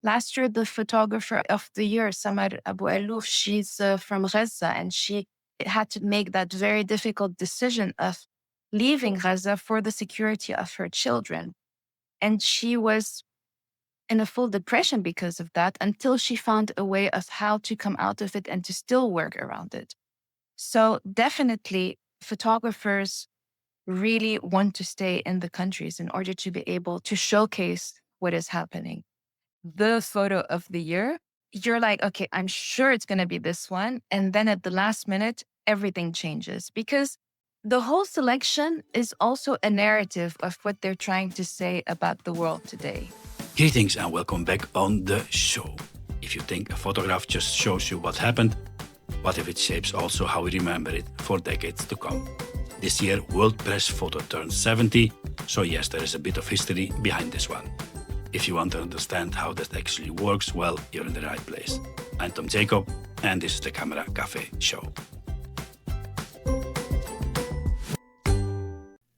Last year, the photographer of the year, Samar Abu Alouf, she's from Gaza, and she had to make that very difficult decision of leaving Gaza for the security of her children. And she was in a full depression because of that until she found a way of how to come out of it and to still work around it. So definitely photographers really want to stay in the countries in order to be able to showcase what is happening. The photo of the year, you're like, okay, I'm sure it's going to be this one. And then at the last minute, everything changes because the whole selection is also a narrative of what they're trying to say about the world today. Greetings and welcome back on the show. If you think a photograph just shows you what happened, what if it shapes also how we remember it for decades to come? This year, World Press Photo turns 70, so yes, there is a bit of history behind this one. If you want to understand how that actually works, well, you're in the right place. I'm Tom Jacob, and this is the Camera Cafe Show.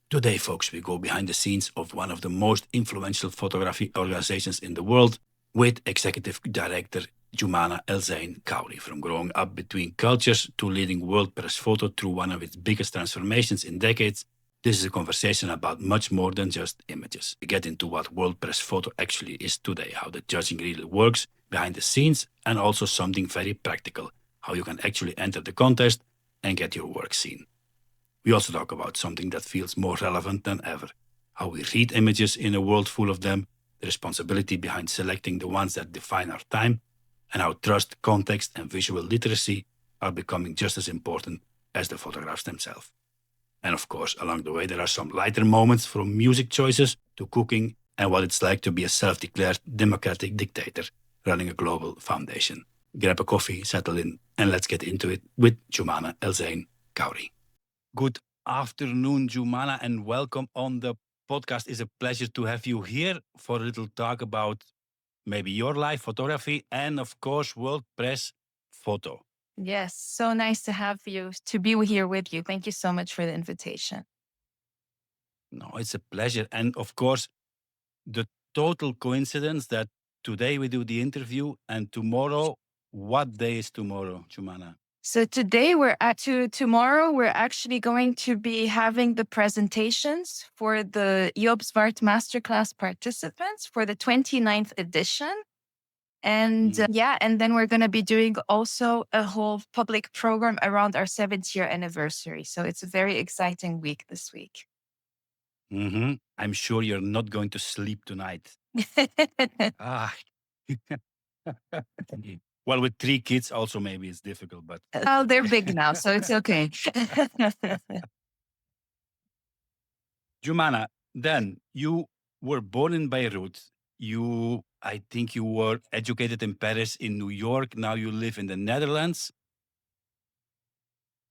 Today, folks, we go behind the scenes of one of the most influential photography organizations in the world with Executive Director Joumana El Zhein Khoury. From growing up between cultures to leading World Press Photo through one of its biggest transformations in decades, this is a conversation about much more than just images. We get into what World Press Photo actually is today, how the judging really works behind the scenes, and also something very practical, how you can actually enter the contest and get your work seen. We also talk about something that feels more relevant than ever, how we read images in a world full of them, the responsibility behind selecting the ones that define our time, and how trust, context, and visual literacy are becoming just as important as the photographs themselves. And of course, along the way, there are some lighter moments from music choices to cooking and what it's like to be a self-declared democratic dictator running a global foundation. Grab a coffee, settle in, and let's get into it with Joumana El Zhein Khoury. Good afternoon, Joumana, and welcome on the podcast. It's a pleasure to have you here for a little talk about maybe your life, photography, and of course, World Press Photo. Yes, so nice to have you, to be here with you. Thank you so much for the invitation. No, it's a pleasure. And of course, the total coincidence that today we do the interview and tomorrow, what day is tomorrow, Joumana? So today tomorrow, we're actually going to be having the presentations for the Joop Swart Masterclass participants for the 29th edition. And and then we're going to be doing also a whole public program around our 7th year anniversary. So it's a very exciting week this week. I'm sure you're not going to sleep tonight. Well, with 3 kids also maybe it's difficult, but... Well, they're big now, so it's okay. Joumana, then you were born in Beirut. I think you were educated in Paris, in New York. Now you live in the Netherlands.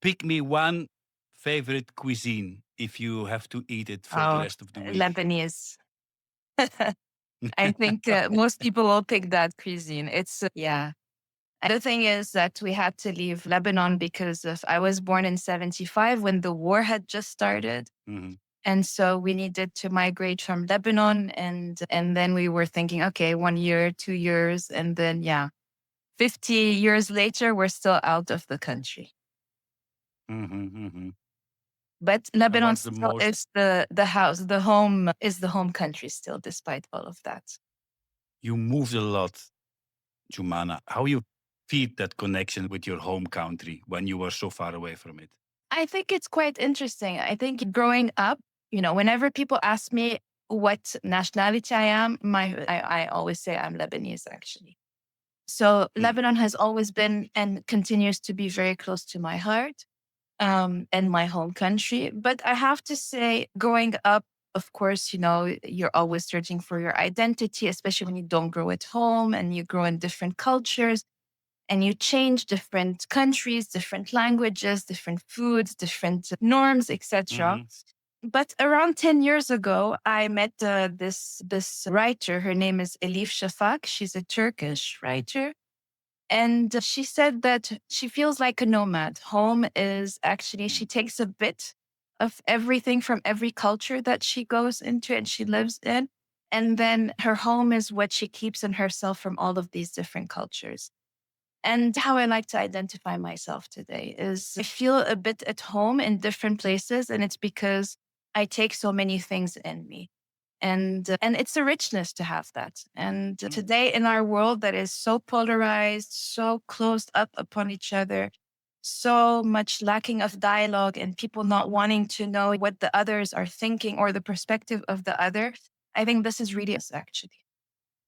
Pick me one favorite cuisine if you have to eat it for the rest of the week. Lebanese. I think most people will pick that cuisine. It's, yeah. And the thing is that we had to leave Lebanon because I was born in 1975 when the war had just started. And so we needed to migrate from Lebanon. And then we were thinking, okay, 1 year, 2 years. And then, 50 years later, we're still out of the country. But Lebanon still is the house, the home is the home country still, despite all of that. You moved a lot, Joumana. How you feed that connection with your home country when you were so far away from it? I think it's quite interesting. I think growing up, whenever people ask me what nationality I am, I always say I'm Lebanese, actually. So Lebanon has always been and continues to be very close to my heart. And my home country. But I have to say, growing up, of course, you're always searching for your identity, especially when you don't grow at home and you grow in different cultures and you change different countries, different languages, different foods, different norms, etc. But around 10 years ago, I met this writer. Her name is Elif Shafak. She's a Turkish writer. And she said that she feels like a nomad. Home is actually, she takes a bit of everything from every culture that she goes into and she lives in. And then her home is what she keeps in herself from all of these different cultures. And how I like to identify myself today is I feel a bit at home in different places. And it's because I take so many things in me. And it's a richness to have that. And today in our world that is so polarized, so closed up upon each other, so much lacking of dialogue and people not wanting to know what the others are thinking or the perspective of the other, I think this is really us actually.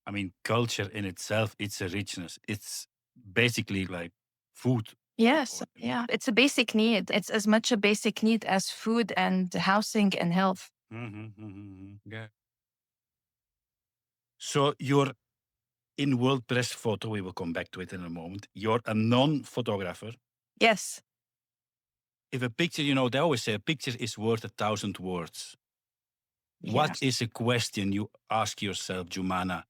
I mean, culture in itself, it's a richness. It's basically like food. Yes, yeah. It's a basic need. It's as much a basic need as food and housing and health. Yeah. So you're in World Press Photo. We will come back to it in a moment. You're a non-photographer. Yes. If a picture, they always say a picture is worth 1,000 words. Yeah. What is a question you ask yourself, Joumana,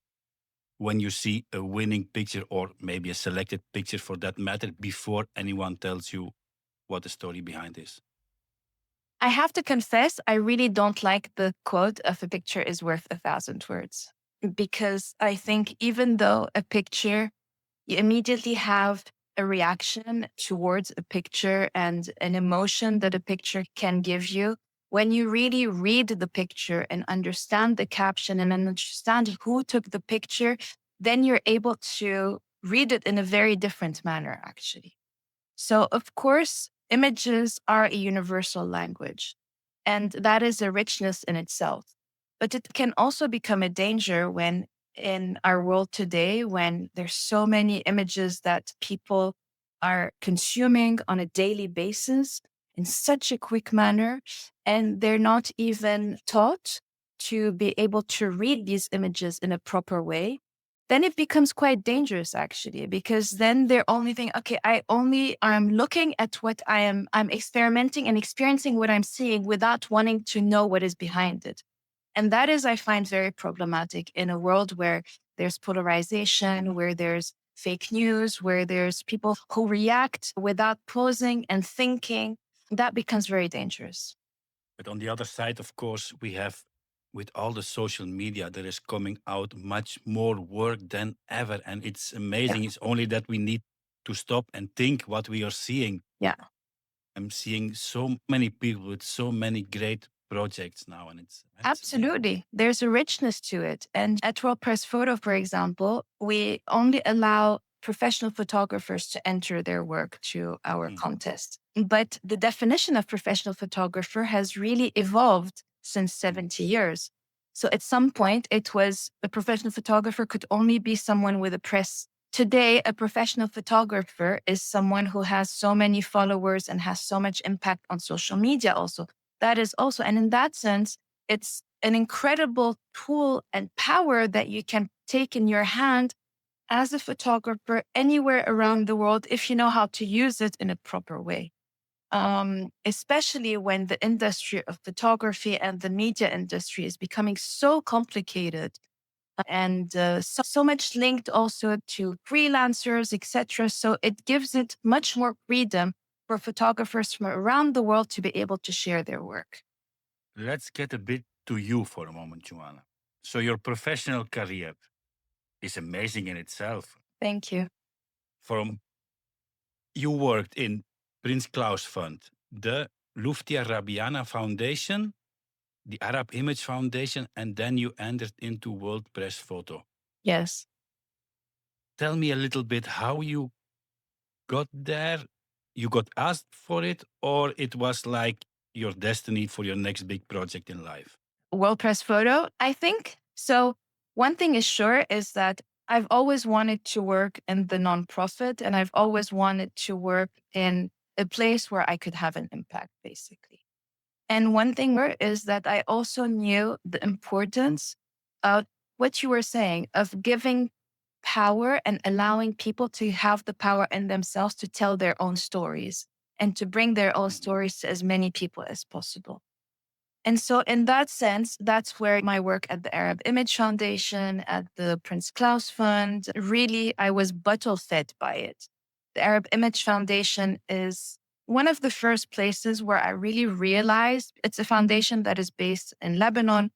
when you see a winning picture or maybe a selected picture for that matter before anyone tells you what the story behind is? I have to confess, I really don't like the quote of a picture is worth 1,000 words because I think even though a picture, you immediately have a reaction towards a picture and an emotion that a picture can give you. When you really read the picture and understand the caption and understand who took the picture, then you're able to read it in a very different manner, actually. So, of course, images are a universal language, and that is a richness in itself. But it can also become a danger when, in our world today, when there's so many images that people are consuming on a daily basis in such a quick manner, and they're not even taught to be able to read these images in a proper way, then it becomes quite dangerous actually, because then they're only thinking, okay, I'm looking at what I'm experimenting and experiencing what I'm seeing without wanting to know what is behind it. And that is, I find, very problematic in a world where there's polarization, where there's fake news, where there's people who react without pausing and thinking. That becomes very dangerous. But on the other side, of course, we have, with all the social media, there is coming out much more work than ever. And it's Yeah. amazing. It's only that we need to stop and think what we are seeing. Yeah. I'm seeing so many people with so many great projects now, and it's amazing. Absolutely. There's a richness to it. And at World Press Photo, for example, we only allow professional photographers to enter their work to our contest. But the definition of professional photographer has really evolved since 70 years. So at some point, it was a professional photographer could only be someone with a press. Today, a professional photographer is someone who has so many followers and has so much impact on social media also. That is also, and in that sense, it's an incredible tool and power that you can take in your hand as a photographer anywhere around the world if you know how to use it in a proper way. Especially when the industry of photography and the media industry is becoming so complicated and so much linked also to freelancers, etc. So it gives it much more freedom for photographers from around the world to be able to share their work. Let's get a bit to you for a moment, Joanna. So your professional career is amazing in itself. Thank you. From you worked in Prince Claus Fund, the Luftia Rabiana Foundation, the Arab Image Foundation, and then you entered into World Press Photo. Yes. Tell me a little bit how you got there. You got asked for it, or it was like your destiny for your next big project in life? World Press Photo, I think. So one thing is sure is that I've always wanted to work in the nonprofit and I've always wanted to work in a place where I could have an impact, basically. And one thing more is that I also knew the importance of what you were saying of giving power and allowing people to have the power in themselves to tell their own stories and to bring their own stories to as many people as possible. And so, in that sense, that's where my work at the Arab Image Foundation, at the Prince Claus Fund, really, I was bottle fed by it. The Arab Image Foundation is one of the first places where I really realized it's a foundation that is based in Lebanon.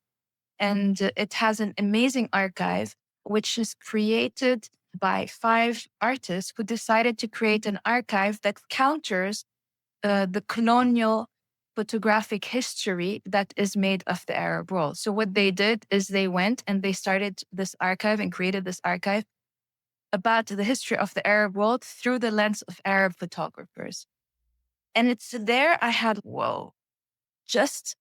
And it has an amazing archive, which is created by 5 artists who decided to create an archive that counters the colonial photographic history that is made of the Arab world. So what they did is they went and they started this archive and created this archive about the history of the Arab world through the lens of Arab photographers. And it's there I had, whoa, just,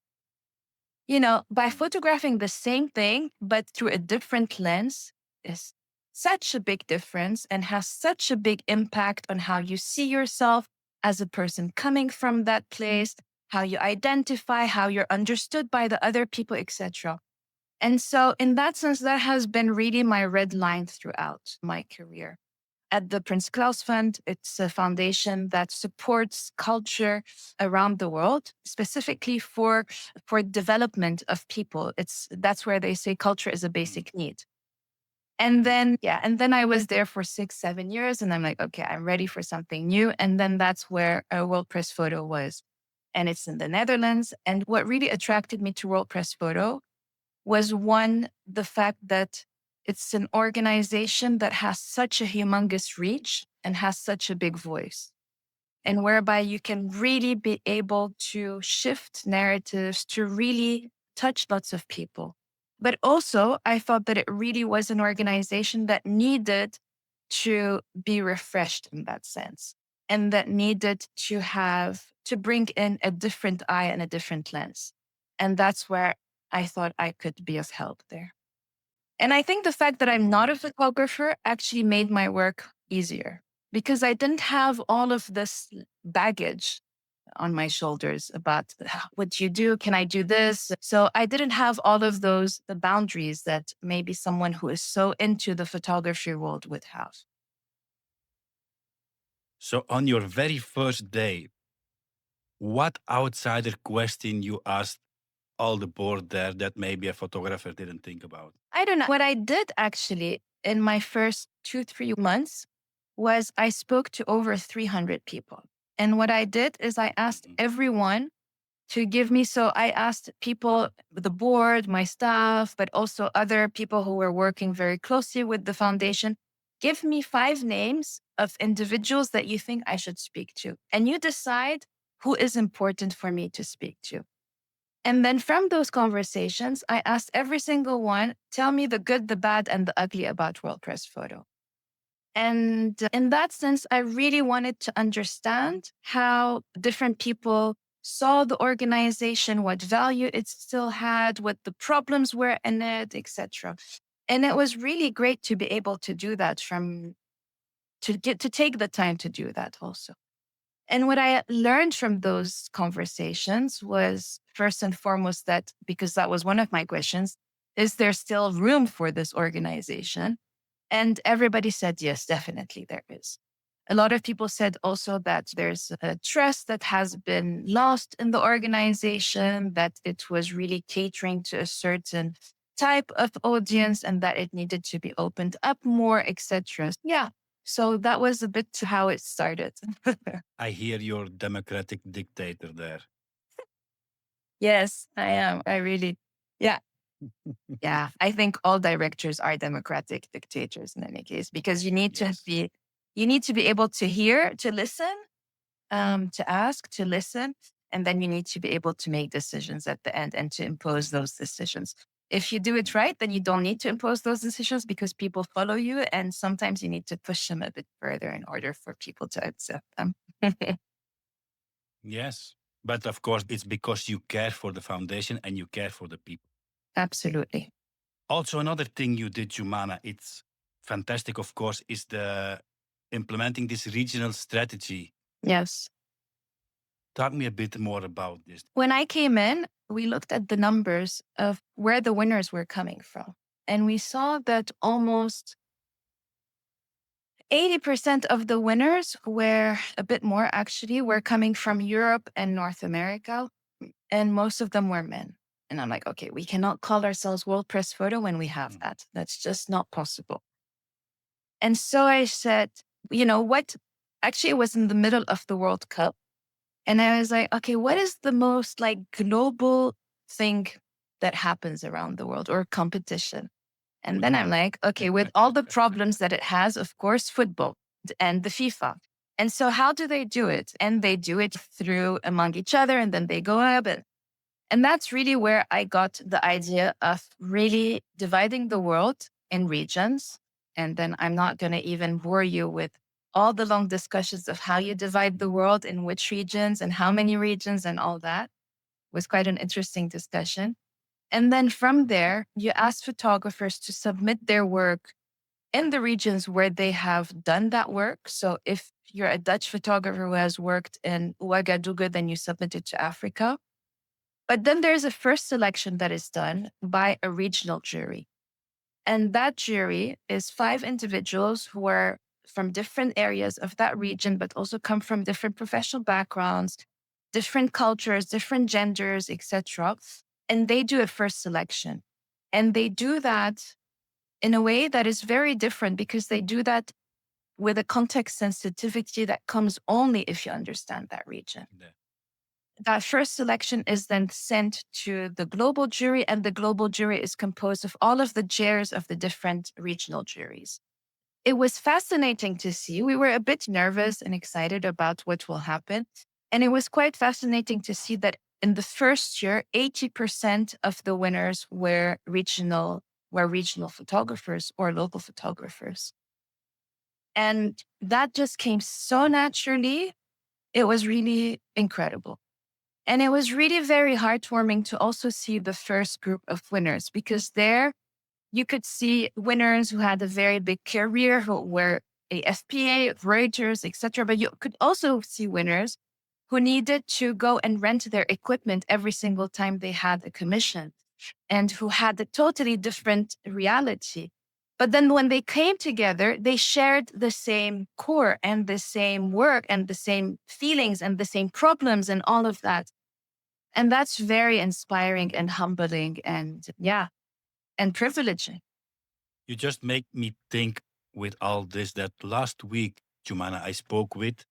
by photographing the same thing, but through a different lens is such a big difference and has such a big impact on how you see yourself as a person coming from that place, how you identify, how you're understood by the other people, etc. And so in that sense, that has been really my red line throughout my career. At the Prince Claus Fund, it's a foundation that supports culture around the world, specifically for development of people. That's where they say culture is a basic need. And then I was there for 6-7 years, and I'm like, okay, I'm ready for something new. And then that's where World Press Photo was, and it's in the Netherlands. And what really attracted me to World Press Photo was, one, the fact that it's an organization that has such a humongous reach and has such a big voice, and whereby you can really be able to shift narratives to really touch lots of people. But also, I thought that it really was an organization that needed to be refreshed in that sense, and that needed to bring in a different eye and a different lens. And that's where I thought I could be of help there. And I think the fact that I'm not a photographer actually made my work easier, because I didn't have all of this baggage on my shoulders about what do you do? Can I do this? So I didn't have all of the boundaries that maybe someone who is so into the photography world would have. So on your very first day, what outsider question you asked all the board there that maybe a photographer didn't think about? I don't know. What I did actually in my first 2-3 months was I spoke to over 300 people. And what I did is I asked everyone to give me. So I asked people, the board, my staff, but also other people who were working very closely with the foundation, give me 5 names of individuals that you think I should speak to. And you decide who is important for me to speak to. And then from those conversations, I asked every single one, tell me the good, the bad, and the ugly about World Press Photo. And in that sense, I really wanted to understand how different people saw the organization, what value it still had, what the problems were in it, etc. And it was really great to be able to do that, to take the time to do that also. And what I learned from those conversations was, first and foremost, that, because that was one of my questions, is there still room for this organization? And everybody said, yes, definitely there is. A lot of people said also that there's a trust that has been lost in the organization, that it was really catering to a certain type of audience and that it needed to be opened up more, etc. Yeah. So that was a bit how it started. I hear your democratic dictator there. Yes, I am. I really, yeah. Yeah. I think all directors are democratic dictators in any case, because you need Yes. you need to be able to hear, to listen, to ask, to listen, and then you need to be able to make decisions at the end and to impose those decisions. If you do it right, then you don't need to impose those decisions because people follow you. And sometimes you need to push them a bit further in order for people to accept them. Yes. But of course, it's because you care for the foundation and you care for the people. Absolutely. Also, another thing you did, Joumana, it's fantastic, of course, is the implementing this regional strategy. Yes. Talk me a bit more about this. When I came in, we looked at the numbers of where the winners were coming from. And we saw that almost 80% of the winners were, a bit more actually, were coming from Europe and North America. And most of them were men. And I'm like, okay, we cannot call ourselves World Press Photo when we have that. That's just not possible. And so I said, you know what? Actually, it was in the middle of the World Cup. And I was like, okay, what is the most global thing that happens around the world or competition. And then I'm like, okay, with all the problems that it has, of course, football and the FIFA. And so how do they do it? And they do it through among each other, and then they go up. And that's really where I got the idea of really dividing the world in regions. And then I'm not going to even bore you with all the long discussions of how you divide the world in which regions and how many regions and all that. It was quite an interesting discussion. And then from there, you ask photographers to submit their work in the regions where they have done that work. So if you're a Dutch photographer who has worked in Ouagadougou, then you submit it to Africa. But then there's a first selection that is done by a regional jury. And that jury is 5 individuals who are from different areas of that region, but also come from different professional backgrounds, different cultures, different genders, etc. And they do a first selection. And they do that in a way that is very different because they do that with a context sensitivity that comes only if you understand that region. Yeah. That first selection is then sent to the global jury, and the global jury is composed of all of the chairs of the different regional juries. It was fascinating to see. We were a bit nervous and excited about what will happen. And it was quite fascinating to see that in the first year, 80% of the winners were regional photographers or local photographers. And that just came so naturally. It was really incredible. And it was really very heartwarming to also see the first group of winners, because there you could see winners who had a very big career, who were AFPA, Reuters, etc. But you could also see winners who needed to go and rent their equipment every single time they had a commission, and who had a totally different reality. But then when they came together, they shared the same core and the same work and the same feelings and the same problems and all of that. And that's very inspiring and humbling and and privileging. You just make me think with all this that last week, Joumana, I spoke with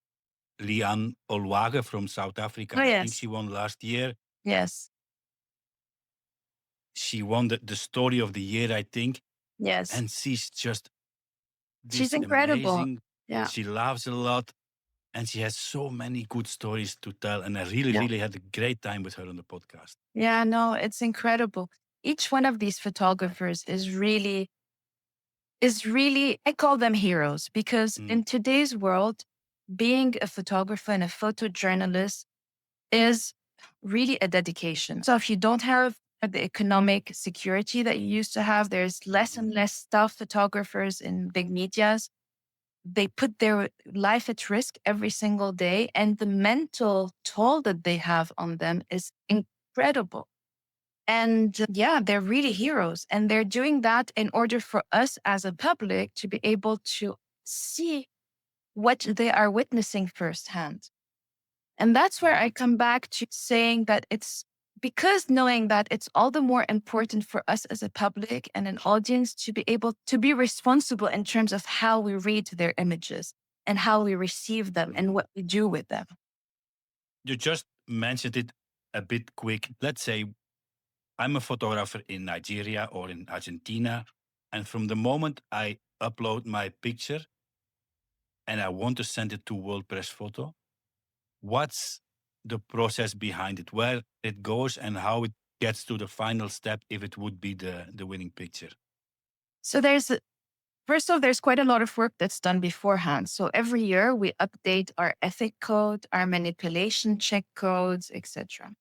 Lian Olwage from South Africa. Oh, I think yes. she won last year. Yes. She won the story of the year, I think. Yes. And she's just She's this incredible. amazing. Yeah. She laughs a lot and she has so many good stories to tell. And I really, Yeah. really had a great time with her on the podcast. Yeah. No, it's incredible. Each one of these photographers is really, I call them heroes, because Mm. in today's world, being a photographer and a photojournalist is really a dedication. So if you don't have the economic security that you used to have, there's less and less staff photographers in big medias. They put their life at risk every single day, and the mental toll that they have on them is incredible. And they're really heroes. And they're doing that in order for us as a public to be able to see what they are witnessing firsthand. And that's where I come back to saying that it's because knowing that it's all the more important for us as a public and an audience to be able to be responsible in terms of how we read their images and how we receive them and what we do with them. You just mentioned it a bit quick. Let's say I'm a photographer in Nigeria or in Argentina. And from the moment I upload my picture and I want to send it to World Press Photo, what's the process behind it, where it goes and how it gets to the final step if it would be the winning picture? So first off, there's quite a lot of work that's done beforehand. So every year we update our ethic code, our manipulation check codes, etc.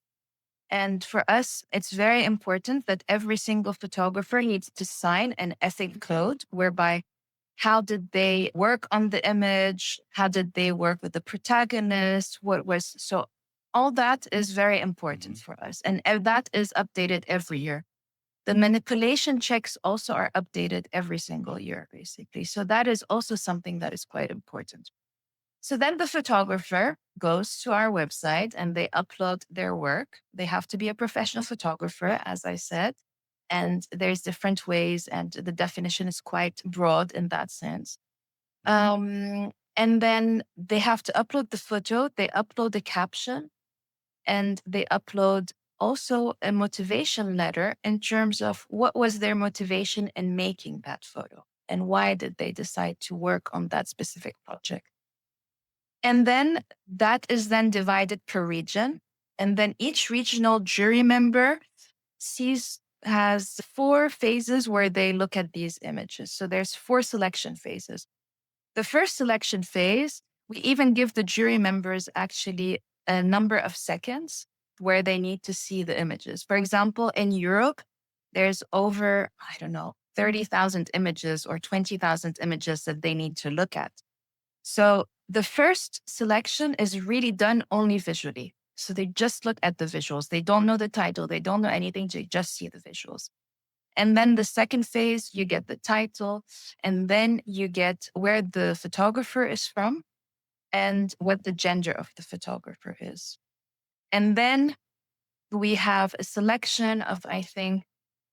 And for us, it's very important that every single photographer needs to sign an ethic code whereby how did they work on the image? How did they work with the protagonist? So all that is very important for us. And that is updated every year. The manipulation checks also are updated every single year, basically. So that is also something that is quite important. So then the photographer goes to our website and they upload their work. They have to be a professional photographer, as I said. And there's different ways, and the definition is quite broad in that sense. And then they have to upload the photo, they upload the caption, and they upload also a motivation letter in terms of what was their motivation in making that photo and why did they decide to work on that specific project. And then that is then divided per region. And then each regional jury member has 4 phases where they look at these images. So there's 4 selection phases. The first selection phase, we even give the jury members actually a number of seconds where they need to see the images. For example, in Europe, there's over, I don't know, 30,000 images or 20,000 images that they need to look at. So the first selection is really done only visually. So they just look at the visuals. They don't know the title. They don't know anything. They just see the visuals. And then the second phase, you get the title, and then you get where the photographer is from and what the gender of the photographer is. And then we have a selection of, I think,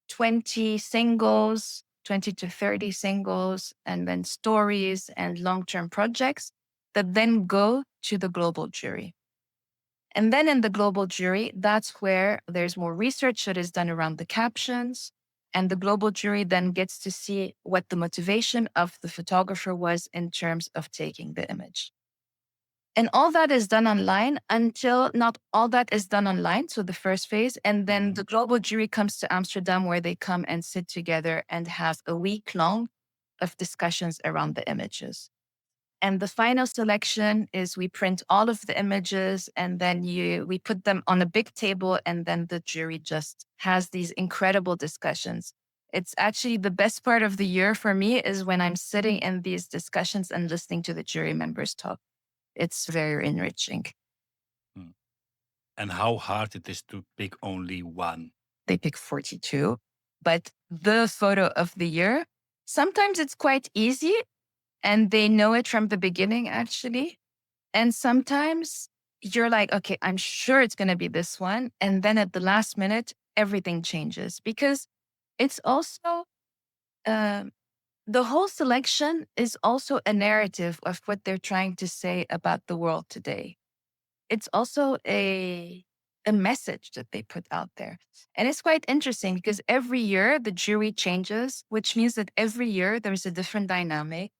20 singles, 20 to 30 singles, and then stories and long-term projects that then go to the global jury. And then in the global jury, that's where there's more research that is done around the captions. And the global jury then gets to see what the motivation of the photographer was in terms of taking the image. And all that is done online until not all that is done online. So the first phase. And then the global jury comes to Amsterdam where they come and sit together and have a week long of discussions around the images. And the final selection is we print all of the images and then we put them on a big table and then the jury just has these incredible discussions. It's actually the best part of the year for me is when I'm sitting in these discussions and listening to the jury members talk. It's very enriching. Mm. And how hard it is to pick only one? They pick 42, but the photo of the year, sometimes it's quite easy and they know it from the beginning, actually. And sometimes you're like, okay, I'm sure it's going to be this one. And then at the last minute, everything changes because it's also, the whole selection is also a narrative of what they're trying to say about the world today. It's also a message that they put out there. And it's quite interesting because every year the jury changes, which means that every year there's a different dynamic.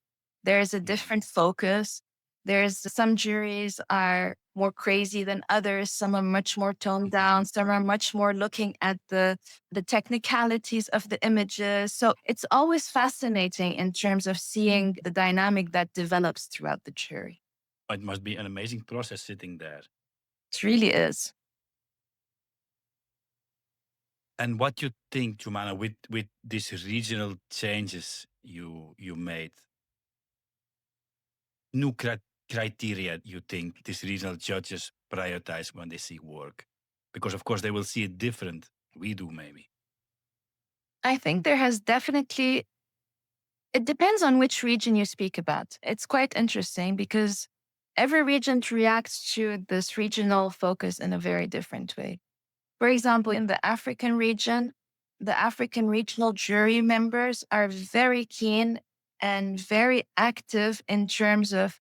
There's a different focus. There's some juries are more crazy than others. Some are much more toned down. Some are much more looking at the technicalities of the images. So it's always fascinating in terms of seeing the dynamic that develops throughout the jury. It must be an amazing process sitting there. It really is. And what you think, Joumana, with these regional changes you made, new criteria you think these regional judges prioritize when they see work? Because of course they will see it different. We do maybe. I think there has definitely, it depends on which region you speak about. It's quite interesting because every region reacts to this regional focus in a very different way. For example, in the African region, the African regional jury members are very keen and very active in terms of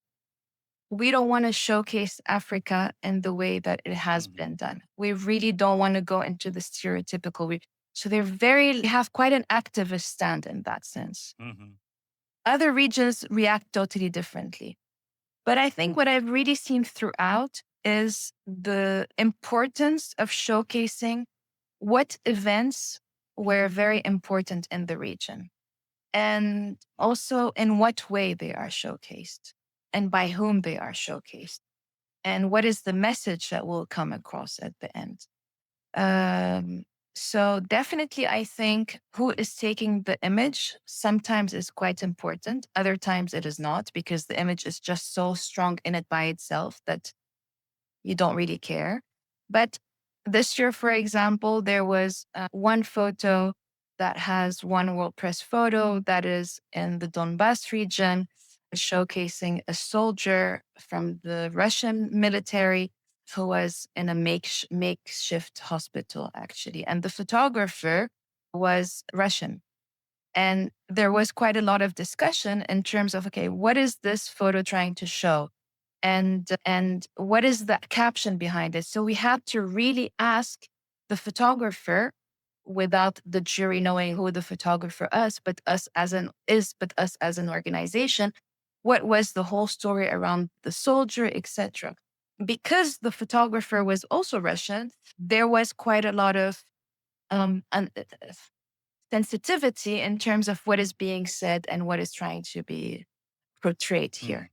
we don't want to showcase Africa in the way that it has been done. We really don't want to go into the stereotypical way. So have quite an activist stand in that sense. Other regions react totally differently. But I think what I've really seen throughout is the importance of showcasing what events were very important in the region and also in what way they are showcased and by whom they are showcased and what is the message that will come across at the end. So definitely, I think who is taking the image sometimes is quite important. Other times it is not because the image is just so strong in it by itself that you don't really care. But this year, for example, there was one photo that has one World Press photo that is in the Donbass region, showcasing a soldier from the Russian military who was in a makeshift hospital, actually. And the photographer was Russian. And there was quite a lot of discussion in terms of, okay, what is this photo trying to show? And what is the caption behind it? So we had to really ask the photographer, without the jury knowing who the photographer is, but us as an organization, what was the whole story around the soldier, etc. Because the photographer was also Russian, there was quite a lot of um, un- uh, uh, sensitivity in terms of what is being said and what is trying to be portrayed Mm. here.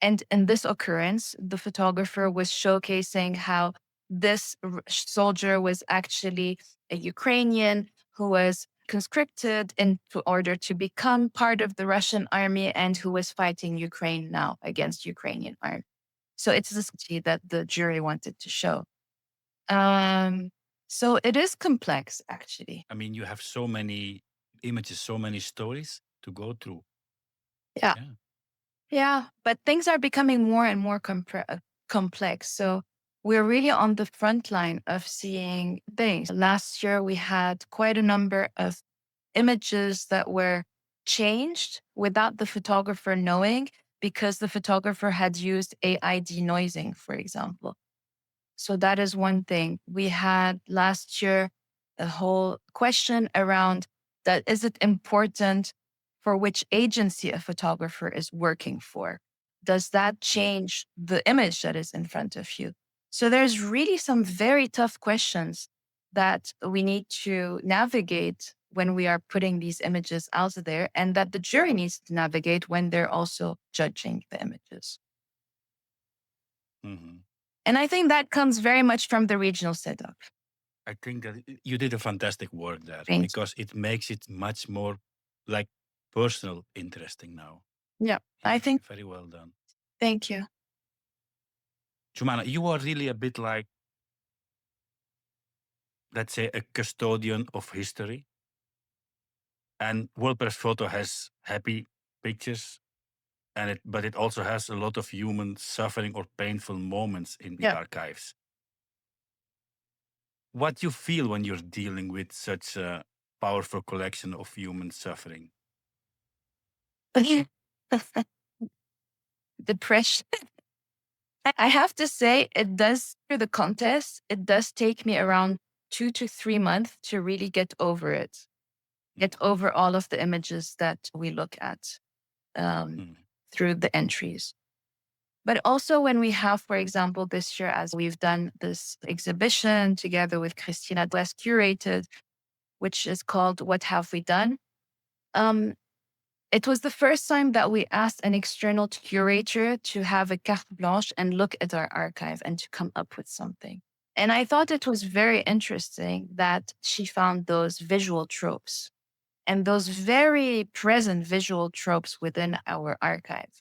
And in this occurrence, the photographer was showcasing how this soldier was actually a Ukrainian who was conscripted in order to become part of the Russian army and who was fighting Ukraine now against Ukrainian army. So it's this that the jury wanted to show. Um, so it is complex, actually. I mean, you have so many images, so many stories to go through. Yeah. Yeah. Yeah, but things are becoming more and more complex. So we're really on the front line of seeing things. Last year, we had quite a number of images that were changed without the photographer knowing because the photographer had used AI denoising, for example. So that is one thing. We had last year a whole question around that is it important for which agency a photographer is working for? Does that Mm. change the image that is in front of you? So there's really some very tough questions that we need to navigate when we are putting these images out there and that the jury needs to navigate when they're also judging the images. Mhm. And I think that comes very much from the regional setup. I think that you did a fantastic work there Thank you. because it makes it much more like personal, interesting now. Yeah, I Yeah, think, very well done. thank you. Joumana, you are really a bit like, let's say, a custodian of history. And WordPress Photo has happy pictures, but it also has a lot of human suffering or painful moments in the Yeah. archives. What you feel when you're dealing with such a powerful collection of human suffering? Depression. I have to say, it does, for the contest, it does take me around 2 to 3 months to really get over it, get Mm. over all of the images that we look at um, Mm. through the entries. But also, when we have, for example, this year, as we've done this exhibition together with Christina Glass curated, which is called What Have We Done? Um, It was the first time that we asked an external curator to have a carte blanche and look at our archive and to come up with something. And I thought it was very interesting that she found those visual tropes and those very present visual tropes within our archive.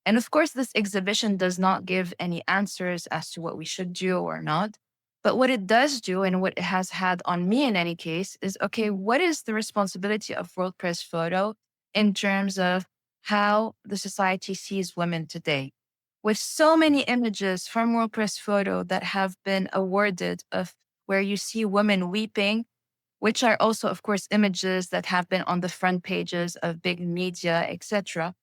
And of course, this exhibition does not give any answers as to what we should do or not. But what it does do, and what it has had on me in any case, is okay, what is the responsibility of World Press Photo in terms of how the society sees women today? With so many images from World Press Photo that have been awarded, of where you see women weeping, which are also, of course, images that have been on the front pages of big media, etc.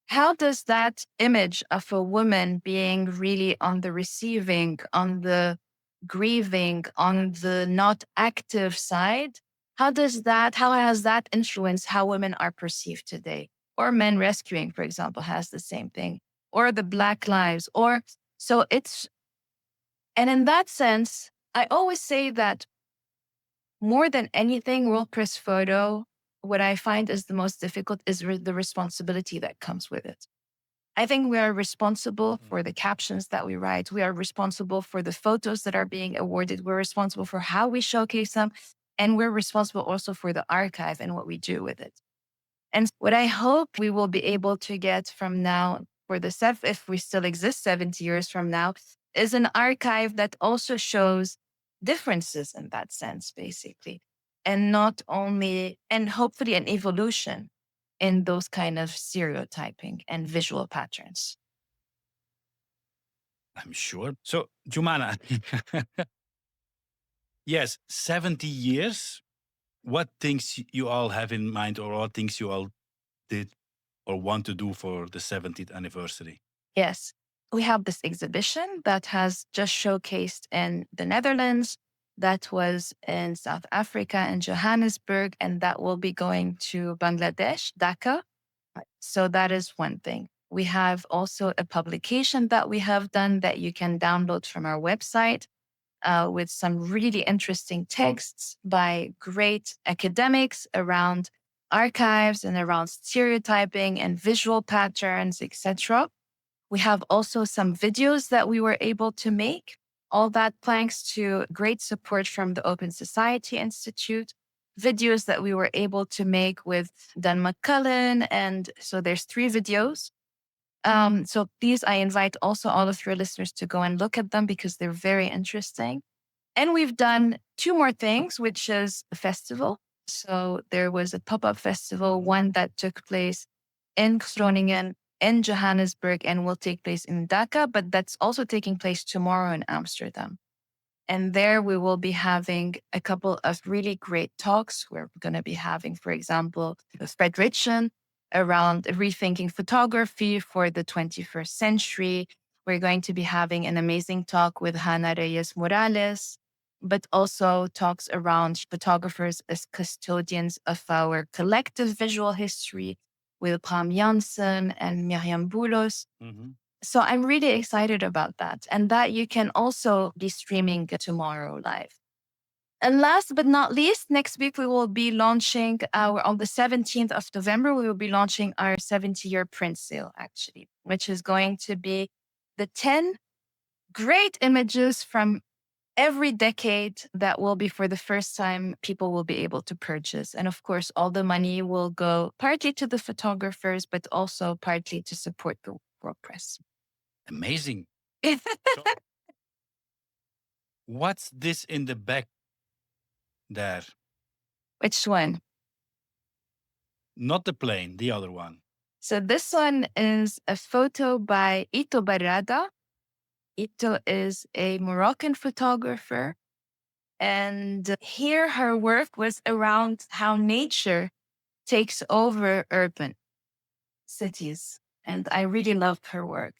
How does that image of a woman being really on the receiving, on the grieving, on the not active side, how has that influenced how women are perceived today? Or men rescuing, for example, has the same thing, or the Black Lives, or so it's, and in that sense, I always say that more than anything, World Press Photo, what I find is the most difficult is the responsibility that comes with it. I think we are responsible for the captions that we write. We are responsible for the photos that are being awarded. We're responsible for how we showcase them. And we're responsible also for the archive and what we do with it. And what I hope we will be able to get from now for the if we still exist 70 years from now, is an archive that also shows differences in that sense, basically. And not only, and hopefully an evolution in those kind of stereotyping and visual patterns. I'm sure. So, Joumana, yes, 70 years. What things you all have in mind, or what things you all did or want to do for the 70th anniversary? Yes, we have this exhibition that has just showcased in the Netherlands. That was in South Africa, in Johannesburg, and that will be going to Bangladesh, Dhaka. So that is one thing. We have also a publication that we have done that you can download from our website with some really interesting texts by great academics around archives and around stereotyping and visual patterns, etc. We have also some videos that we were able to make, all that thanks to great support from the Open Society Institute, videos that we were able to make with Dan McCullen. And so there's 3 videos. So please, I invite also all of your listeners to go and look at them because they're very interesting. And we've done 2 more things, which is a festival. So there was a pop-up festival, one that took place in Groningen, in Johannesburg, and will take place in Dhaka, but that's also taking place tomorrow in Amsterdam. And there we will be having a couple of really great talks. We're going to be having, for example, Fred Ritchen around rethinking photography for the 21st century. We're going to be having an amazing talk with Hannah Reyes Morales, but also talks around photographers as custodians of our collective visual history with Bram Janssen and Miriam Boulos. So I'm really excited about that. And that you can also be streaming tomorrow live. And last but not least, next week we will be launching on the 17th of November, we will be launching our 70-year print sale, actually, which is going to be the 10 great images from every decade that will be for the first time people will be able to purchase. And of course, all the money will go partly to the photographers, but also partly to support the World Press. Amazing. So, what's this in the back there? Which one? Not the plane, the other one. So this one is a photo by Ito Barrada. Ito is a Moroccan photographer. And here her work was around how nature takes over urban cities. And I really loved her work.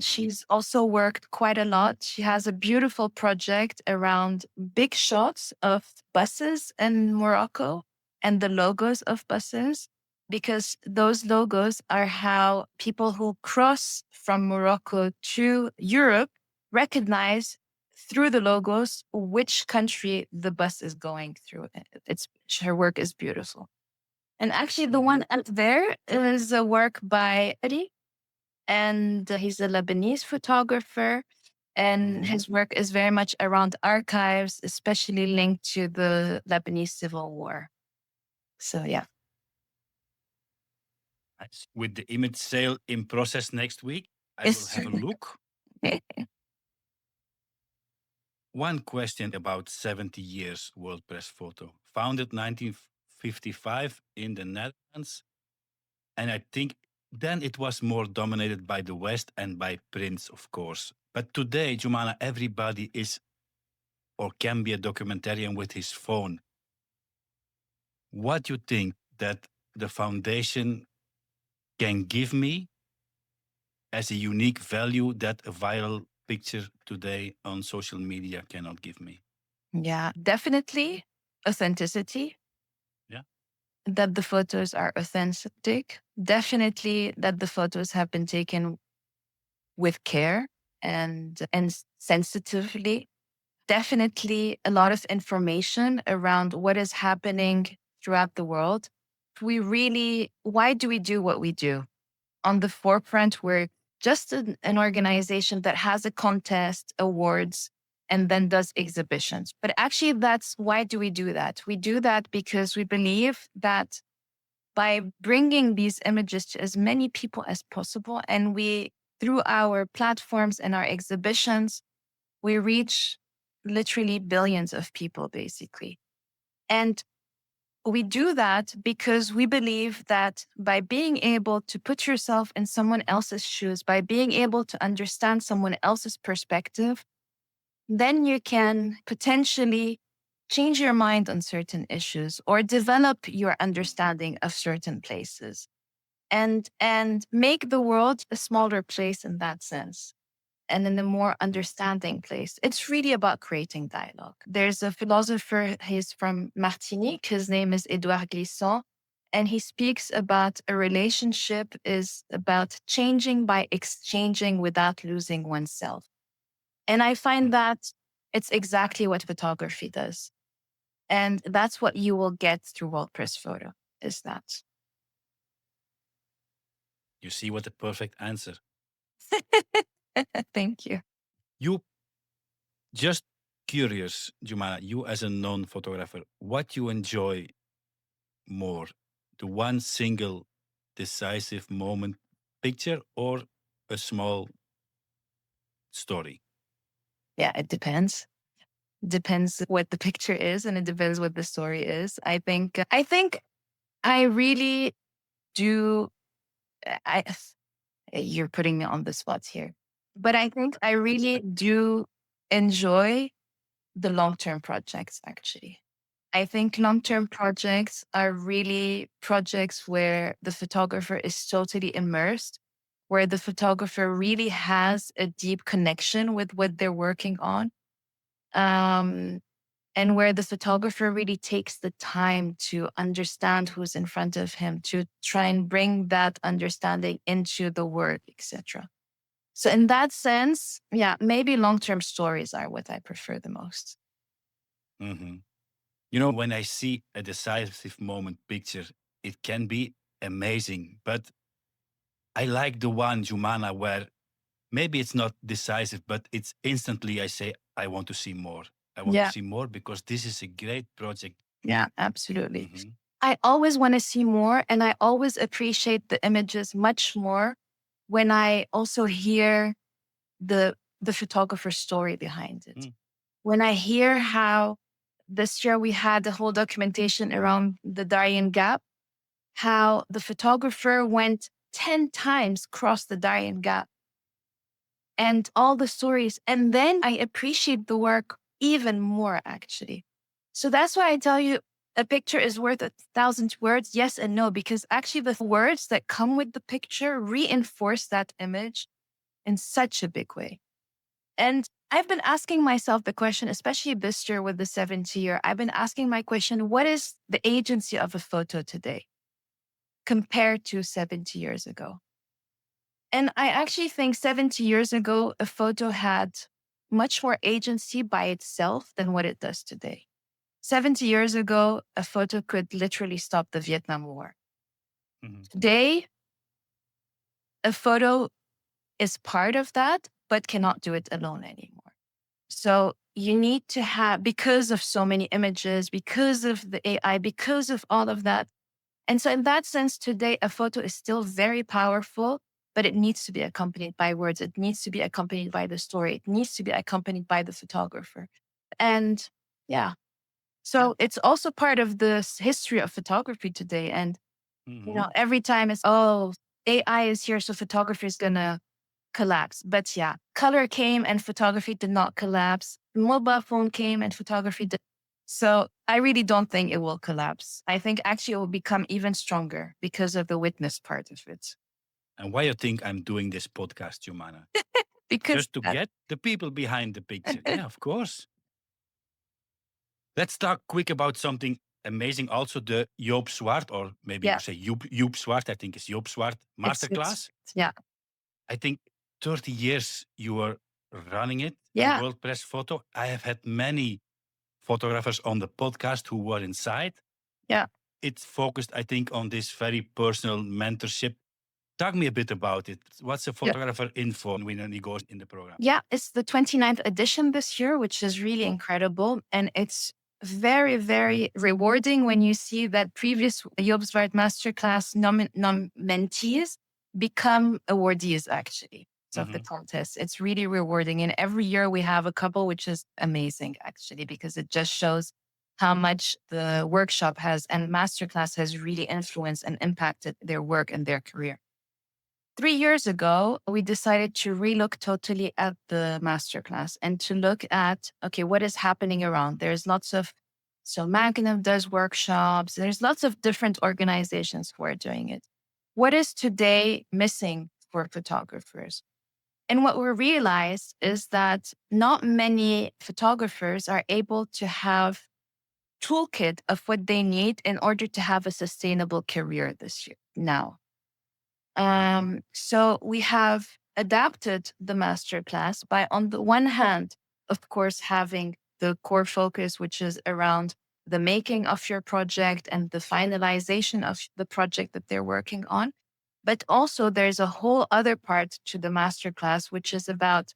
She's also worked quite a lot. She has a beautiful project around big shots of buses in Morocco and the logos of buses, because those logos are how people who cross from Morocco to Europe recognize through the logos which country the bus is going through. Her work is beautiful. And actually, the one up there is a work by Eddie, and he's a Lebanese photographer. And his work is very much around archives, especially linked to the Lebanese Civil War. So, yeah. Nice. With the image sale in process next week, I will have a look. One question about 70 years World Press Photo. Founded 1955 in the Netherlands. And I think then it was more dominated by the West and by prints, of course. But today, Joumana, everybody is or can be a documentarian with his phone. What do you think that the foundation can give me as a unique value that a viral picture today on social media cannot give me? Yeah, definitely authenticity. Yeah. That the photos are authentic. Definitely that the photos have been taken with care and sensitively. Definitely a lot of information around what is happening throughout the world. Why do we do what we do? On the forefront, we're just an organization that has a contest, awards, and then does exhibitions. But actually, why do we do that? We do that because we believe that by bringing these images to as many people as possible, and through our platforms and our exhibitions, we reach literally billions of people, basically. And we do that because we believe that by being able to put yourself in someone else's shoes, by being able to understand someone else's perspective, then you can potentially change your mind on certain issues or develop your understanding of certain places and make the world a smaller place in that sense. and in a more understanding place. It's really about creating dialogue. There's a philosopher, he's from Martinique, his name is Edouard Glissant, and he speaks about a relationship is about changing by exchanging without losing oneself. And I find that it's exactly what photography does. And that's what you will get through World Press Photo, is that. You see what a perfect answer. Thank you. You just curious, Joumana, you as a non-photographer, what you enjoy more, the one single decisive moment picture or a small story? Yeah, it depends. Depends what the picture is, and it depends what the story is. I think I really do. I You're putting me on the spot here, but I think I really do enjoy the long-term projects. Actually, I think long-term projects are really projects where the photographer is totally immersed, where the photographer really has a deep connection with what they're working on. Um, and where the photographer really takes the time to understand who's in front of him, to try and bring that understanding into the work, etc. So in that sense, yeah, maybe long-term stories are what I prefer the most. Mm-hmm. When I see a decisive moment picture, it can be amazing, but I like the one, Joumana, where maybe it's not decisive, but it's instantly I say, I want to see more. I want to Yeah, see more because this is a great project. yeah, absolutely. Mm-hmm. I always want to see more, and I always appreciate the images much more when I also hear the photographer's story behind it. Mm. When I hear how this year we had the whole documentation around the Darien Gap, how the photographer went 10 times across the Darien Gap and all the stories. And then I appreciate the work even more, actually. So that's why I tell you a picture is worth 1,000 words. Yes and no, because actually the words that come with the picture reinforce that image in such a big way. And I've been asking myself the question, especially this year with the 70 year, I've been asking my question, what is the agency of a photo today compared to 70 years ago? And I actually think 70 years ago, a photo had much more agency by itself than what it does today. 70 years ago, a photo could literally stop the Vietnam War. Mm-hmm. Today, a photo is part of that, but cannot do it alone anymore. So you need to have, because of so many images, because of the AI, because of all of that. And so in that sense, today, a photo is still very powerful, but it needs to be accompanied by words. It needs to be accompanied by the story. It needs to be accompanied by the photographer. And yeah, so it's also part of the history of photography today. And, Mm-hmm. every time it's, oh, AI is here, so photography is going to collapse. But yeah, color came and photography did not collapse. Mobile phone came and photography did. So I really don't think it will collapse. I think actually it will become even stronger because of the witness part of it. And why you think I'm doing this podcast, Joumana? Because Just to get the people behind the picture. Yeah, of course. Let's talk quick about something amazing. Also, the Joop Swart, or maybe yeah, you say Joop Swart, I think it's Joop Swart it's Masterclass. yeah, I think 30 years you were running it in yeah, World Press Photo. I have had many photographers on the podcast who were inside. yeah. It's focused, I think, on this very personal mentorship. Talk me a bit about it. What's a Yeah. photographer info when he goes in the program? Yeah, it's the 29th edition this year, which is really incredible. And it's very, very rewarding when you see that previous Joop Zwart Masterclass mentees become awardees, actually, of the Mm-hmm. contest. It's really rewarding. And every year we have a couple, which is amazing, actually, because it just shows how much the workshop has and masterclass has really influenced and impacted their work and their career. 3 years ago, we decided to relook totally at the masterclass and to look at, okay, what is happening around? There's lots of, so Magnum does workshops. There's lots of different organizations who are doing it. What is today missing for photographers? And what we realized is that not many photographers are able to have toolkit of what they need in order to have a sustainable career this year now. So we have adapted the masterclass by, on the one hand, of course, having the core focus, which is around the making of your project and the finalization of the project that they're working on. But also, there's a whole other part to the masterclass, which is about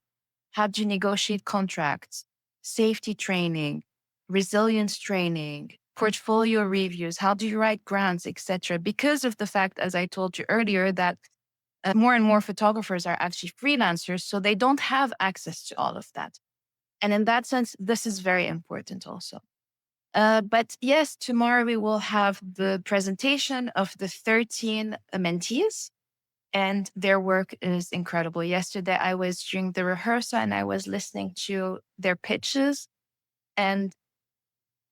how do you negotiate contracts, safety training, resilience training, portfolio reviews, how do you write grants, etc. Because of the fact, as I told you earlier, that more and more photographers are actually freelancers, so they don't have access to all of that. And in that sense, this is very important also. But yes, tomorrow we will have the presentation of the 13 mentees, and their work is incredible. Yesterday, I was during the rehearsal and I was listening to their pitches, and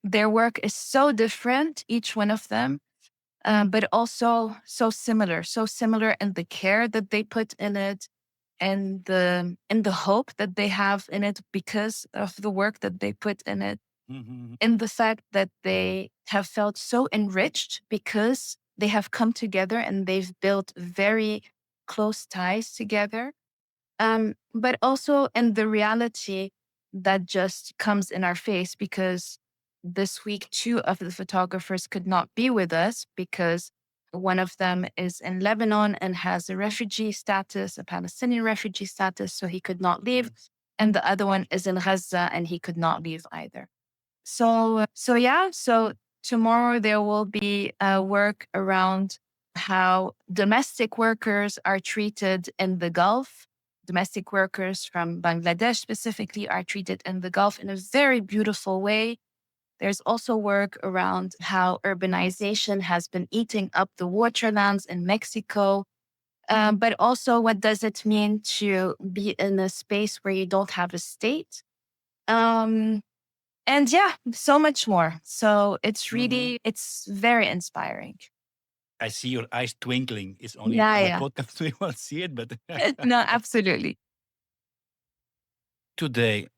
their work is so different, each one of them, but also so similar in the care that they put in it, and the hope that they have in it because of the work that they put in it, in the fact that they have felt so enriched because they have come together and they've built very close ties together. But also in the reality that just comes in our face, because this week, two of the photographers could not be with us because one of them is in Lebanon and has a refugee status, a Palestinian refugee status, so he could not leave. And the other one is in Gaza and he could not leave either. So tomorrow there will be work around how domestic workers are treated in the Gulf. Domestic workers from Bangladesh specifically are treated in the Gulf in a very beautiful way. There's also work around how urbanization has been eating up the waterlands in Mexico. But also, what does it mean to be in a space where you don't have a state? Um, and yeah, so much more. So it's really, it's very inspiring. I see your eyes twinkling. It's only Yeah, on the yeah. podcast we won't see it, but No, absolutely. today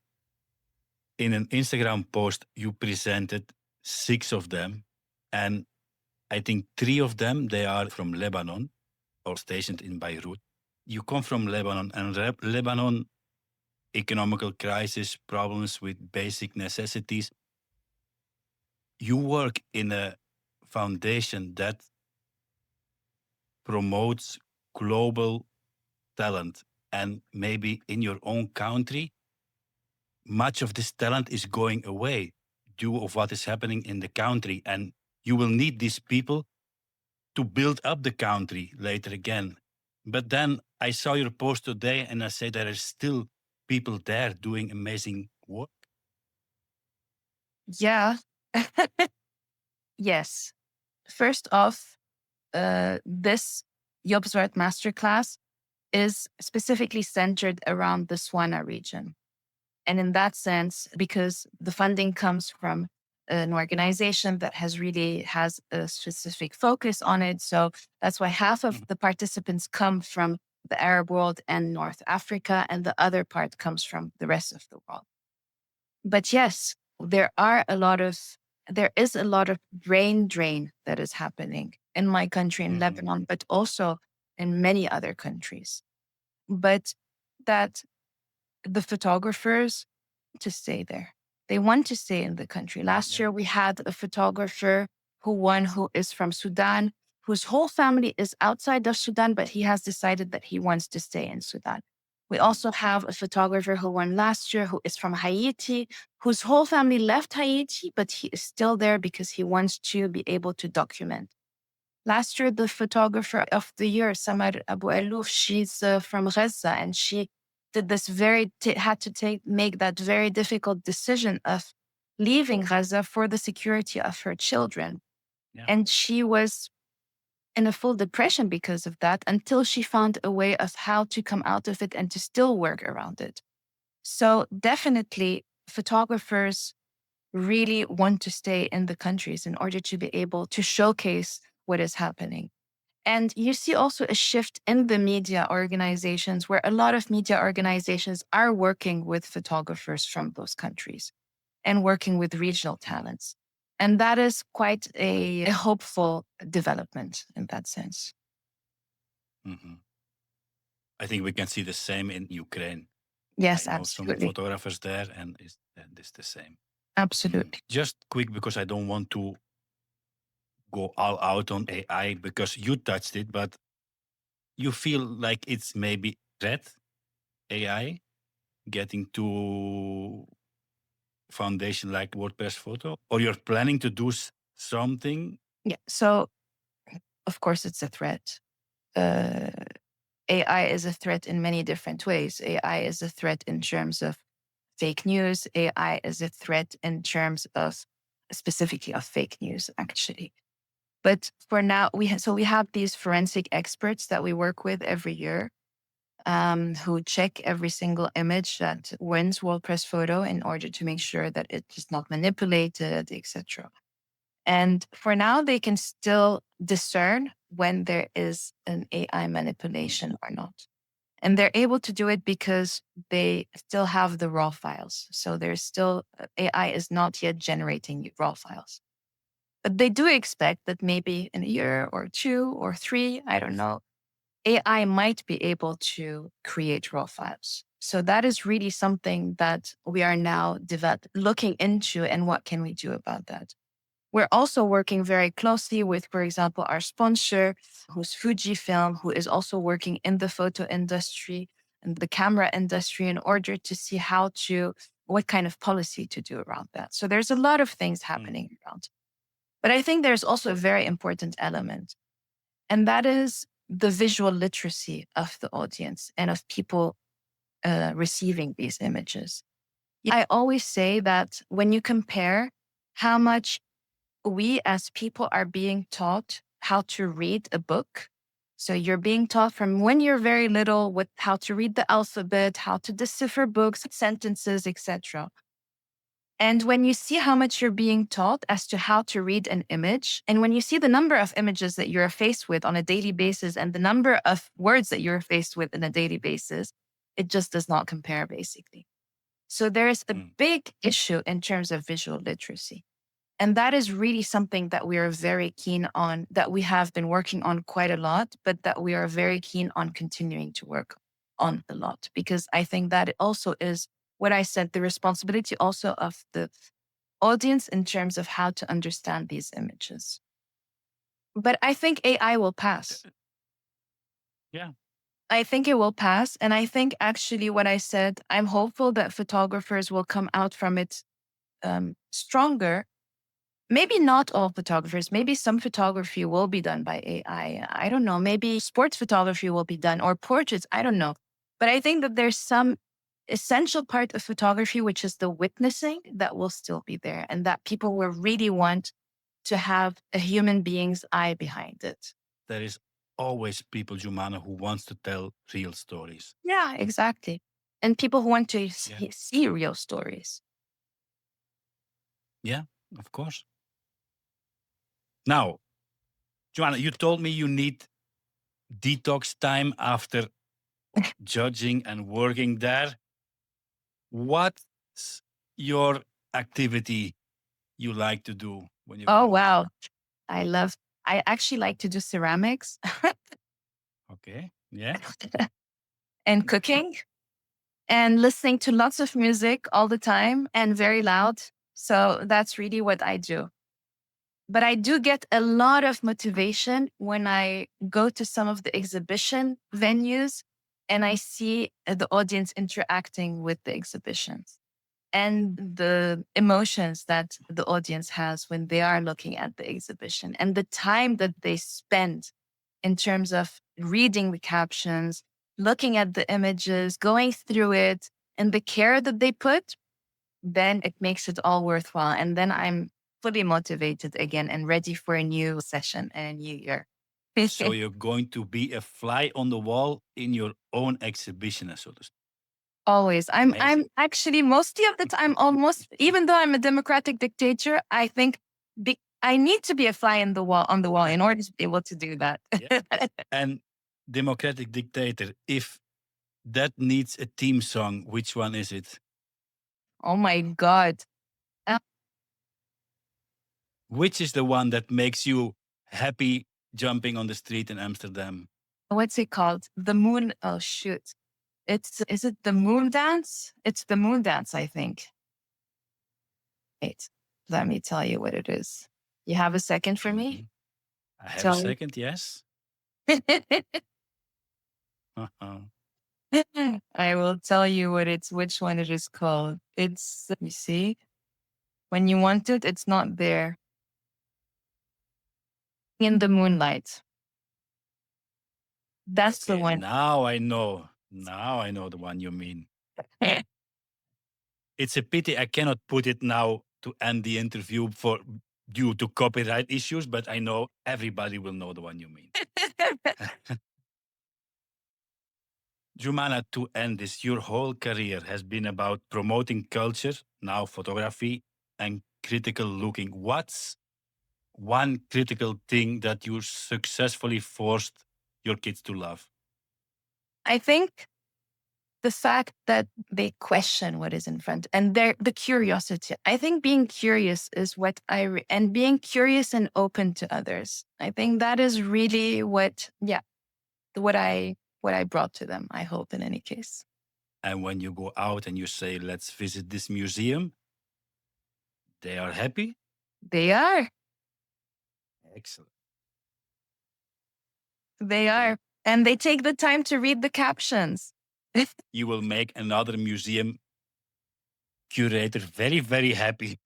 in an Instagram post, you presented 6 of them. And I think 3 of them, they are from Lebanon or stationed in Beirut. You come from Lebanon, and Lebanon, economical crisis, problems with basic necessities. You work in a foundation that promotes global talent. And maybe in your own country, much of this talent is going away due of what is happening in the country. And you will need these people to build up the country later again. But then I saw your post today and I say there are still people there doing amazing work. Yeah. Yes. First off, this Joop Zwart masterclass is specifically centered around the Swana region. And in that sense, because the funding comes from an organization that has a specific focus on it. So that's why half of the participants come from the Arab world and North Africa, and the other part comes from the rest of the world. But yes, there is a lot of brain drain that is happening in my country, in Lebanon, but also in many other countries. But that the photographers to stay there. They want to stay in the country. Last year, we had a photographer who won, who is from Sudan, whose whole family is outside of Sudan, but he has decided that he wants to stay in Sudan. We also have a photographer who won last year, who is from Haiti, whose whole family left Haiti, but he is still there because he wants to be able to document. Last year, the photographer of the year, Samar Abu Alouf, she's from Gaza, and she did this had to make that very difficult decision of leaving Gaza for the security of her children. Yeah. And she was in a full depression because of that, until she found a way of how to come out of it and to still work around it. So definitely, photographers really want to stay in the countries in order to be able to showcase what is happening. And you see also a shift in the media organizations where a lot of media organizations are working with photographers from those countries and working with regional talents. And that is quite a hopeful development in that sense. Mhm. I think we can see the same in Ukraine. I Yes, know some absolutely. photographers there, and it's the same. Absolutely. Just quick, because I don't want to go all out on AI, because you touched it, but you feel like it's maybe threat, AI, getting to foundation like WordPress photo, or you're planning to do something? Yeah. So, of course, it's a threat. Uh, AI is a threat in many different ways. AI is a threat in terms of fake news. AI is a threat in terms of specifically of fake news, actually. But for now, we have these forensic experts that we work with every year, who check every single image that wins WordPress photo in order to make sure that it is not manipulated, etc. And for now, they can still discern when there is an AI manipulation or not. And they're able to do it because they still have the raw files. So there's still, AI is not yet generating raw files. But they do expect that maybe in a year or two or three, I don't know, AI might be able to create raw files. So that is really something that we are now looking into, and what can we do about that? We're also working very closely with, for example, our sponsor, who's Fujifilm, who is also working in the photo industry and the camera industry, in order to see what kind of policy to do around that. So there's a lot of things happening around. But I think there's also a very important element, and that is the visual literacy of the audience and of people receiving these images. I always say that when you compare how much we as people are being taught how to read a book. So you're being taught from when you're very little with how to read the alphabet, how to decipher books, sentences, etc. And when you see how much you're being taught as to how to read an image, and when you see the number of images that you're faced with on a daily basis and the number of words that you're faced with on a daily basis, it just does not compare, basically. So there's a big issue in terms of visual literacy. And that is really something that we are very keen on, that we have been working on quite a lot, but that we are very keen on continuing to work on a lot. Because I think that it also is what I said, the responsibility also of the audience in terms of how to understand these images. But I think AI will pass. Yeah. I think it will pass. And I think actually what I said, I'm hopeful that photographers will come out from it stronger. Maybe not all photographers. Maybe some photography will be done by AI. I don't know. Maybe sports photography will be done, or portraits. I don't know. But I think that there's some essential part of photography, which is the witnessing, that will still be there, and that people will really want to have a human being's eye behind it. There is always people, Joumana, who wants to tell real stories. Yeah, exactly. And people who want to see real stories. Yeah, of course. Now, Joumana, you told me you need detox time after judging and working there. What's your activity you like to do when you Oh, come home? wow. I actually like to do ceramics Okay. Yeah. and cooking and listening to lots of music all the time and very loud. So that's really what I do. But I do get a lot of motivation when I go to some of the exhibition venues and I see the audience interacting with the exhibitions and the emotions that the audience has when they are looking at the exhibition, and the time that they spend in terms of reading the captions, looking at the images, going through it, and the care that they put. Then it makes it all worthwhile. And then I'm fully motivated again and ready for a new session and a new year. So you're going to be a fly on the wall in your own exhibition, so to speak. Always. I'm Amazing. actually mostly of the time, almost, even though I'm a democratic dictator, I think I need to be a fly in the wall on the wall in order to be able to do that. Yeah. And democratic dictator, if that needs a theme song, which one is it? Oh my God. Which is the one that makes you happy jumping on the street in Amsterdam? What's it called? The moon. Oh, shoot. Is it the moon dance? It's the moon dance, I think. Wait, let me tell you what it is. You have a second for me? I have a Tell me. second, yes. Uh-huh. I will tell you which one it is called. Let me see. When you want it, it's not there. In the moonlight. That's the Okay, one. now I know. Now I know the one you mean. It's a pity I cannot put it now to end the interview due to copyright issues, but I know everybody will know the one you mean. Joumana, to end this, your whole career has been about promoting culture, now photography, and critical looking. What's one critical thing that you successfully forced your kids to love? I think the fact that they question what is in front and the curiosity. I think being curious is what and being curious and open to others. I think that is really what I brought to them, I hope, in any case. And when you go out and you say, let's visit this museum, they are happy? They are. Excellent. They are. And they take the time to read the captions. You will make another museum curator very, very happy.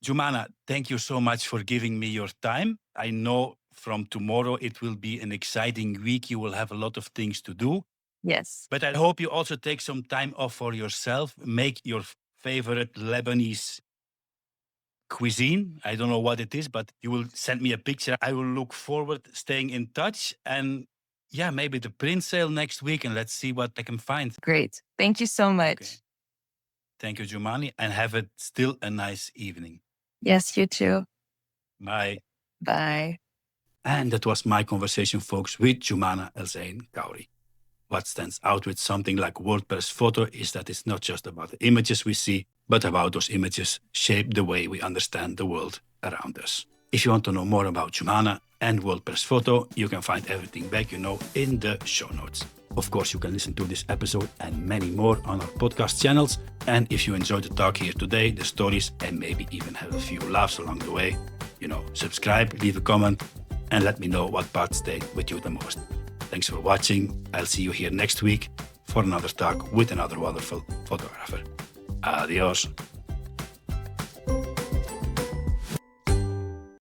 Joumana, thank you so much for giving me your time. I know from tomorrow it will be an exciting week. You will have a lot of things to do. Yes. But I hope you also take some time off for yourself. Make your favorite Lebanese cuisine. I don't know what it is, but you will send me a picture. I will look forward staying in touch. And yeah, maybe the print sale next week, and let's see what I can find. Great. Thank you so much. Okay. Thank you, Joumani, and have still a nice evening. Yes, you too. Bye. Bye. And that was my conversation, folks, with Joumana El Zhein Khoury. What stands out with something like WordPress Photo is that it's not just about the images we see, but about those images shape the way we understand the world around us. If you want to know more about Joumana and WordPress Photo, you can find everything back in the show notes. Of course, you can listen to this episode and many more on our podcast channels. And if you enjoyed the talk here today, the stories, and maybe even have a few laughs along the way, subscribe, leave a comment, and let me know what parts stayed with you the most. Thanks for watching. I'll see you here next week for another talk with another wonderful photographer. Adios.